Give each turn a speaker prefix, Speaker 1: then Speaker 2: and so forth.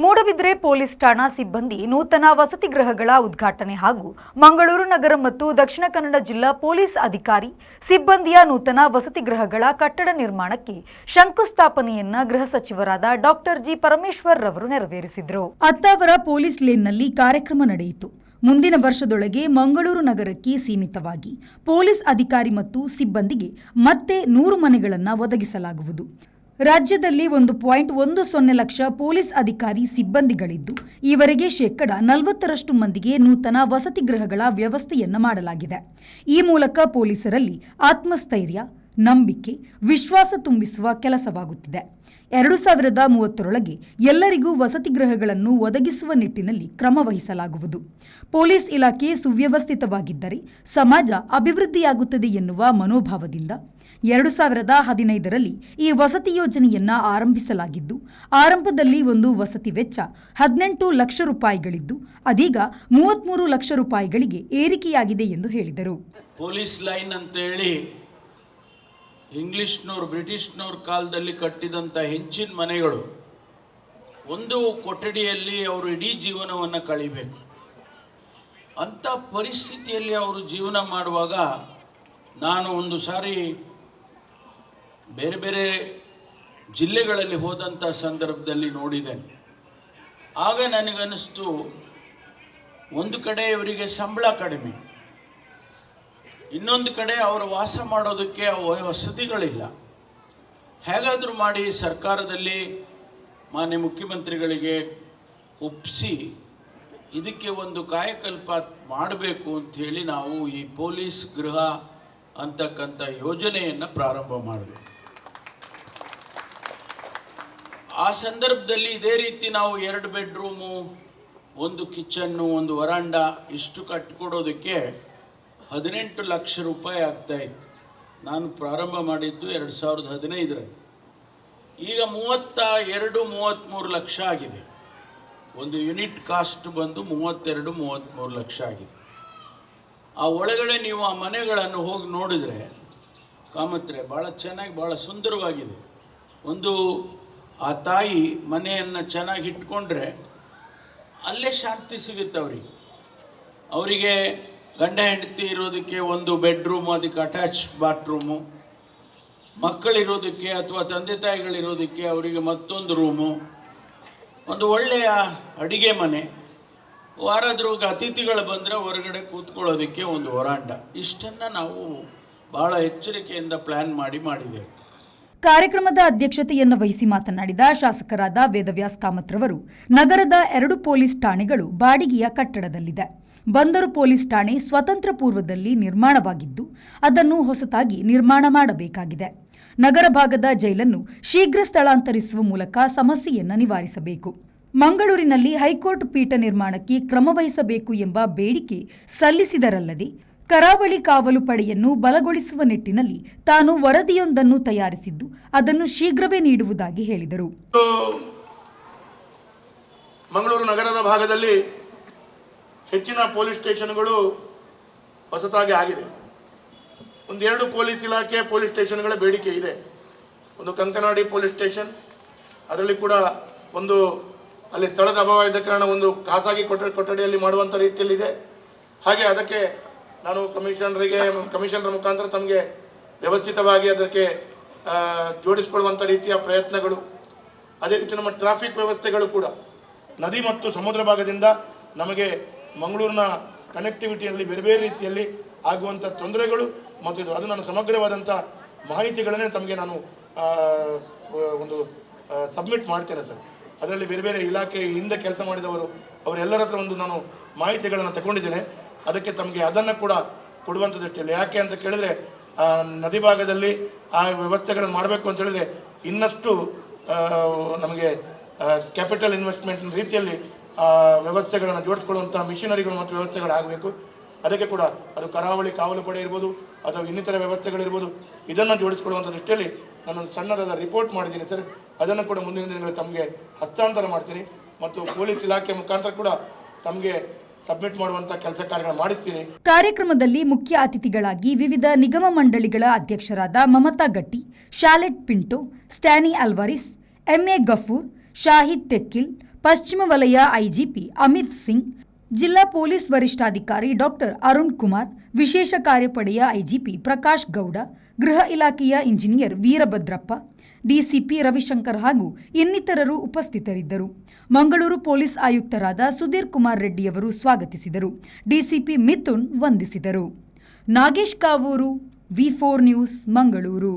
Speaker 1: Moodbidri police ಠಾಣಾ ಸಿಬ್ಬಂದಿ ನೂತನ ವಸತಿ ಗೃಹಗಳ ಉದ್ಘಾಟನೆ ಹಾಗೂ ಮಂಗಳೂರು ನಗರ ಮತ್ತು ದಕ್ಷಿಣ ಕನ್ನಡ ಜಿಲ್ಲಾ ಪೊಲೀಸ್ ಅಧಿಕಾರಿ ಸಿಬ್ಬಂದಿಯ ನೂತನ ವಸತಿ ಗೃಹಗಳ ಕಟ್ಟಡ ನಿರ್ಮಾಣಕ್ಕೆ ಶಂಕುಸ್ಥಾಪನೆಯನ್ನ ಗೃಹ ಸಚಿವರಾದ ಡಾಕ್ಟರ್ ಜಿ ಪರಮೇಶ್ವರ್ ರವರು ನೆರವೇರಿಸಿದರು. ಅತ್ತಾವರ ಪೊಲೀಸ್ ಲೇನ್ನಲ್ಲಿ ಕಾರ್ಯಕ್ರಮ ನಡೆಯಿತು. ಮುಂದಿನ ವರ್ಷದೊಳಗೆ ಮಂಗಳೂರು ನಗರಕ್ಕೆ ಸೀಮಿತವಾಗಿ ಪೊಲೀಸ್ ಅಧಿಕಾರಿ ಮತ್ತು ಸಿಬ್ಬಂದಿಗೆ ಮತ್ತೆ 100 ಮನೆಗಳನ್ನು ಒದಗಿಸಲಾಗುವುದು. ರಾಜ್ಯದಲ್ಲಿ 1.10 ಲಕ್ಷ ಪೊಲೀಸ್ ಅಧಿಕಾರಿ ಸಿಬ್ಬಂದಿಗಳಿದ್ದು, ಈವರೆಗೆ 40% ಮಂದಿಗೆ ನೂತನ ವಸತಿ ಗೃಹಗಳ ವ್ಯವಸ್ಥೆಯನ್ನು ಮಾಡಲಾಗಿದೆ. ಈ ಮೂಲಕ ಪೊಲೀಸರಲ್ಲಿ ಆತ್ಮಸ್ಥೈರ್ಯ, ನಂಬಿಕೆ, ವಿಶ್ವಾಸ ತುಂಬಿಸುವ ಕೆಲಸವಾಗುತ್ತಿದೆ. 2030ರೊಳಗೆ ಎಲ್ಲರಿಗೂ ವಸತಿ ಗೃಹಗಳನ್ನು ಒದಗಿಸುವ ನಿಟ್ಟಿನಲ್ಲಿ ಕ್ರಮ ವಹಿಸಲಾಗುವುದು. ಪೊಲೀಸ್ ಇಲಾಖೆ ಸುವ್ಯವಸ್ಥಿತವಾಗಿದ್ದರೆ ಸಮಾಜ ಅಭಿವೃದ್ಧಿಯಾಗುತ್ತದೆ ಎನ್ನುವ ಮನೋಭಾವದಿಂದ 2015ರಲ್ಲಿ ಈ ವಸತಿ ಯೋಜನೆಯನ್ನ ಆರಂಭಿಸಲಾಗಿದ್ದು, ಆರಂಭದಲ್ಲಿ ಒಂದು ವಸತಿ ವೆಚ್ಚ 18 ಲಕ್ಷ ರೂಪಾಯಿಗಳಿದ್ದು, ಅದೀಗ 33 ಲಕ್ಷ ರೂಪಾಯಿಗಳಿಗೆ ಏರಿಕೆಯಾಗಿದೆ ಎಂದು ಹೇಳಿದರು.
Speaker 2: ಪೊಲೀಸ್ ಲೈನ್ ಅಂತ ಹೇಳಿ ಇಂಗ್ಲಿಷ್ನವ್ರು ಬ್ರಿಟಿಷ್ನವ್ರ ಕಾಲದಲ್ಲಿ ಕಟ್ಟಿದಂಥ ಹೆಂಚಿನ ಮನೆಗಳು, ಒಂದು ಕೊಠಡಿಯಲ್ಲಿ ಅವರು ಇಡೀ ಜೀವನವನ್ನು ಕಳಿಬೇಕು. ಅಂಥ ಪರಿಸ್ಥಿತಿಯಲ್ಲಿ ಅವರು ಜೀವನ ಮಾಡುವಾಗ ನಾನು ಒಂದು ಸಾರಿ ಬೇರೆ ಬೇರೆ ಜಿಲ್ಲೆಗಳಲ್ಲಿ ಹೋದಂಥ ಸಂದರ್ಭದಲ್ಲಿ ನೋಡಿದ್ದೇನೆ. ಆಗ ನನಗನ್ನಿಸ್ತು, ಒಂದು ಕಡೆ ಇವರಿಗೆ ಸಂಬಳ ಕಡಿಮೆ, ಇನ್ನೊಂದು ಕಡೆ ಅವರು ವಾಸ ಮಾಡೋದಕ್ಕೆ ವಸತಿಗಳಿಲ್ಲ. ಹೇಗಾದರೂ ಮಾಡಿ ಸರ್ಕಾರದಲ್ಲಿ ಮಾನ್ಯ ಮುಖ್ಯಮಂತ್ರಿಗಳಿಗೆ ಒಪ್ಪಿಸಿ ಇದಕ್ಕೆ ಒಂದು ಕಾಯಕಲ್ಪ ಮಾಡಬೇಕು ಅಂಥೇಳಿ ನಾವು ಈ ಪೊಲೀಸ್ ಗೃಹ ಅಂತಕ್ಕಂಥ ಯೋಜನೆಯನ್ನು ಪ್ರಾರಂಭ ಮಾಡಿದ್ವಿ. ಆ ಸಂದರ್ಭದಲ್ಲಿ ಇದೇ ರೀತಿ ನಾವು 2 ಬೆಡ್ರೂಮು, 1 ಕಿಚನ್ನು, 1 ವರಾಂಡ ಇಷ್ಟು ಕಟ್ಟಿಕೊಡೋದಕ್ಕೆ 18 ಲಕ್ಷ ರೂಪಾಯಿ ಆಗ್ತಾಯಿತ್ತು. ನಾನು ಪ್ರಾರಂಭ ಮಾಡಿದ್ದು 2015ರಲ್ಲಿ. ಈಗ 32-33 ಲಕ್ಷ ಆಗಿದೆ. ಒಂದು ಯೂನಿಟ್ ಕಾಸ್ಟ್ ಬಂದು 32-33 ಲಕ್ಷ ಆಗಿದೆ. ಆ ಒಳಗಡೆ ನೀವು ಆ ಮನೆಗಳನ್ನು ಹೋಗಿ ನೋಡಿದರೆ ಕಾಮತ್ರೆ ಭಾಳ ಚೆನ್ನಾಗಿ, ಭಾಳ ಸುಂದರವಾಗಿದೆ. ಒಂದು ಆ ತಾಯಿ ಮನೆಯನ್ನು ಚೆನ್ನಾಗಿ ಇಟ್ಕೊಂಡ್ರೆ ಅಲ್ಲೇ ಶಾಂತಿ ಸಿಗುತ್ತೆ ಅವರಿಗೆ. ಗಂಡ ಹೆಂಡತಿ ಇರೋದಕ್ಕೆ 1 ಬೆಡ್ರೂಮು, ಅದಕ್ಕೆ ಅಟ್ಯಾಚ್ ಬಾತ್ರೂಮು, ಮಕ್ಕಳಿರೋದಕ್ಕೆ ಅಥವಾ ತಂದೆ ತಾಯಿಗಳಿರೋದಕ್ಕೆ ಅವರಿಗೆ ಮತ್ತೊಂದು ರೂಮು, ಒಂದು ಒಳ್ಳೆಯ ಅಡಿಗೆ ಮನೆ, ವಾರದ್ರಾಗ ಅತಿಥಿಗಳು ಬಂದರೆ ಹೊರಗಡೆ ಕೂತ್ಕೊಳ್ಳೋದಕ್ಕೆ 1 ವರಾಂಡ. ಇಷ್ಟನ್ನು ನಾವು ಭಾಳ ಎಚ್ಚರಿಕೆಯಿಂದ ಪ್ಲ್ಯಾನ್ ಮಾಡಿದ್ದೇವೆ.
Speaker 1: ಕಾರ್ಯಕ್ರಮದ ಅಧ್ಯಕ್ಷತೆಯನ್ನು ವಹಿಸಿ ಮಾತನಾಡಿದ ಶಾಸಕರಾದ ವೇದವ್ಯಾಸ್ ಕಾಮತ್ರವರು, ನಗರದ 2 ಪೊಲೀಸ್ ಠಾಣೆಗಳು ಬಾಡಿಗೆಯ ಕಟ್ಟಡದಲ್ಲಿದೆ. ಬಂದರು ಪೊಲೀಸ್ ಠಾಣೆ ಸ್ವತಂತ್ರ ಪೂರ್ವದಲ್ಲಿ ನಿರ್ಮಾಣವಾಗಿದ್ದು, ಅದನ್ನು ಹೊಸತಾಗಿ ನಿರ್ಮಾಣ ಮಾಡಬೇಕಾಗಿದೆ. ನಗರ ಭಾಗದ ಜೈಲನ್ನು ಶೀಘ್ರ ಸ್ಥಳಾಂತರಿಸುವ ಮೂಲಕ ಸಮಸ್ಯೆಯನ್ನು ನಿವಾರಿಸಬೇಕು. ಮಂಗಳೂರಿನಲ್ಲಿ ಹೈಕೋರ್ಟ್ ಪೀಠ ನಿರ್ಮಾಣಕ್ಕೆ ಕ್ರಮ ವಹಿಸಬೇಕು ಎಂಬ ಬೇಡಿಕೆ ಸಲ್ಲಿಸಿದರಲ್ಲದೆ, ಕರಾವಳಿ ಕಾವಲು ಪಡೆಯನ್ನು ಬಲಗೊಳಿಸುವ ನಿಟ್ಟಿನಲ್ಲಿ ತಾನು ವರದಿಯೊಂದನ್ನು ತಯಾರಿಸಿದ್ದು, ಅದನ್ನು ಶೀಘ್ರವೇ ನೀಡುವುದಾಗಿ ಹೇಳಿದರು.
Speaker 3: ಮಂಗಳೂರು ನಗರದ ಭಾಗದಲ್ಲಿ ಹೆಚ್ಚಿನ ಪೊಲೀಸ್ ಸ್ಟೇಷನ್ಗಳು ಹೊಸತಾಗಿ ಆಗಿದೆ. 1-2 ಪೊಲೀಸ್ ಇಲಾಖೆ ಪೊಲೀಸ್ ಸ್ಟೇಷನ್ಗಳ ಬೇಡಿಕೆ ಇದೆ. ಒಂದು ಕಂಕನಾಡಿ ಪೊಲೀಸ್ ಸ್ಟೇಷನ್, ಅದರಲ್ಲಿ ಕೂಡ ಒಂದು ಅಲ್ಲಿ ಸ್ಥಳದ ಅಭಾವ ಇದ್ದ ಕಾರಣ ಒಂದು ಖಾಸಗಿ ಕೊಠಡಿಯಲ್ಲಿ ಮಾಡುವಂಥ ರೀತಿಯಲ್ಲಿದೆ. ಹಾಗೆ ಅದಕ್ಕೆ ನಾನು ಕಮಿಷನರ್ ಮುಖಾಂತರ ತಮಗೆ ವ್ಯವಸ್ಥಿತವಾಗಿ ಅದಕ್ಕೆ ಜೋಡಿಸಿಕೊಳ್ಳುವಂಥ ರೀತಿಯ ಪ್ರಯತ್ನಗಳು, ಅದೇ ರೀತಿ ನಮ್ಮ ಟ್ರಾಫಿಕ್ ವ್ಯವಸ್ಥೆಗಳು ಕೂಡ ನದಿ ಮತ್ತು ಸಮುದ್ರ ಭಾಗದಿಂದ ನಮಗೆ ಮಂಗಳೂರಿನ ಕನೆಕ್ಟಿವಿಟಿಯಲ್ಲಿ ಬೇರೆ ಬೇರೆ ರೀತಿಯಲ್ಲಿ ಆಗುವಂಥ ತೊಂದರೆಗಳು ಮತ್ತು ಅದು ನಾನು ಸಮಗ್ರವಾದಂಥ ಮಾಹಿತಿಗಳನ್ನೇ ತಮಗೆ ನಾನು ಒಂದು ಸಬ್ಮಿಟ್ ಮಾಡ್ತೇನೆ ಸರ್. ಅದರಲ್ಲಿ ಬೇರೆ ಬೇರೆ ಇಲಾಖೆ ಹಿಂದೆ ಕೆಲಸ ಮಾಡಿದವರು ಅವರೆಲ್ಲರ ಹತ್ರ ಒಂದು ನಾನು ಮಾಹಿತಿಗಳನ್ನು ತಗೊಂಡಿದ್ದೇನೆ. ಅದಕ್ಕೆ ತಮಗೆ ಅದನ್ನು ಕೂಡ ಕೊಡುವಂಥ ದೃಷ್ಟಿಯಲ್ಲಿ, ಯಾಕೆ ಅಂತ ಕೇಳಿದರೆ ನದಿ ಭಾಗದಲ್ಲಿ ಆ ವ್ಯವಸ್ಥೆಗಳನ್ನು ಮಾಡಬೇಕು ಅಂತ ಹೇಳಿದರೆ ಇನ್ನಷ್ಟು ನಮಗೆ ಕ್ಯಾಪಿಟಲ್ ಇನ್ವೆಸ್ಟ್ಮೆಂಟ್ ರೀತಿಯಲ್ಲಿ ವ್ಯವಸ್ಥೆಗಳನ್ನು ಜೋಡಿಸ್ಕೊಳ್ಳುವಂಥ ಮಿಷನರಿಗಳು ಮತ್ತು ವ್ಯವಸ್ಥೆಗಳಾಗಬೇಕು. ಅದಕ್ಕೆ ಕೂಡ ಅದು ಕರಾವಳಿ ಕಾವಲು ಪಡೆ ಇರ್ಬೋದು ಅಥವಾ ಇನ್ನಿತರ ವ್ಯವಸ್ಥೆಗಳಿರ್ಬೋದು, ಇದನ್ನು ಜೋಡಿಸಿಕೊಳ್ಳುವಂಥ ದೃಷ್ಟಿಯಲ್ಲಿ ನಾನೊಂದು ಸಣ್ಣದಾದ ರಿಪೋರ್ಟ್ ಮಾಡಿದ್ದೀನಿ ಸರ್. ಅದನ್ನು ಕೂಡ ಮುಂದಿನ ದಿನಗಳಲ್ಲಿ ತಮಗೆ ಹಸ್ತಾಂತರ ಮಾಡ್ತೀನಿ ಮತ್ತು ಪೊಲೀಸ್ ಇಲಾಖೆ ಮುಖಾಂತರ ಕೂಡ ತಮಗೆ ಸಬ್ಮಿಟ್ ಮಾಡುವಂಥ ಕೆಲಸ ಕಾರ್ಯಗಳನ್ನು ಮಾಡಿಸ್ತೀನಿ.
Speaker 1: ಕಾರ್ಯಕ್ರಮದಲ್ಲಿ ಮುಖ್ಯ ಅತಿಥಿಗಳಾಗಿ ವಿವಿಧ ನಿಗಮ ಮಂಡಳಿಗಳ ಅಧ್ಯಕ್ಷರಾದ ಮಮತಾ ಗಟ್ಟಿ, ಶಾಲೆಟ್ ಪಿಂಟೋ, ಸ್ಟ್ಯಾನಿ ಅಲ್ವಾರಿಸ್, ಎಂಎ ಗಫೂರ್, ಶಾಹಿದ್ ತೆಕ್ಕಿಲ್, ಪಶ್ಚಿಮ ವಲಯ ಐಜಿಪಿ ಅಮಿತ್ ಸಿಂಗ್, ಜಿಲ್ಲಾ ಪೊಲೀಸ್ ವರಿಷ್ಠಾಧಿಕಾರಿ ಡಾಕ್ಟರ್ ಅರುಣ್ ಕುಮಾರ್, ವಿಶೇಷ ಕಾರ್ಯಪಡೆಯ ಐಜಿಪಿ ಪ್ರಕಾಶ್ ಗೌಡ, ಗೃಹ ಇಲಾಖೆಯ ಇಂಜಿನಿಯರ್ ವೀರಭದ್ರಪ್ಪ, ಡಿಸಿಪಿ ರವಿಶಂಕರ್ ಹಾಗೂ ಇನ್ನಿತರರು ಉಪಸ್ಥಿತರಿದ್ದರು. ಮಂಗಳೂರು ಪೊಲೀಸ್ ಆಯುಕ್ತರಾದ ಸುಧೀರ್ ಕುಮಾರ್ ರೆಡ್ಡಿಯವರು ಸ್ವಾಗತಿಸಿದರು. ಡಿಸಿಪಿ ಮಿಥುನ್ ವಂದಿಸಿದರು. ನಾಗೇಶ್ ಕಾವೂರು, ವಿ4 ನ್ಯೂಸ್, ಮಂಗಳೂರು.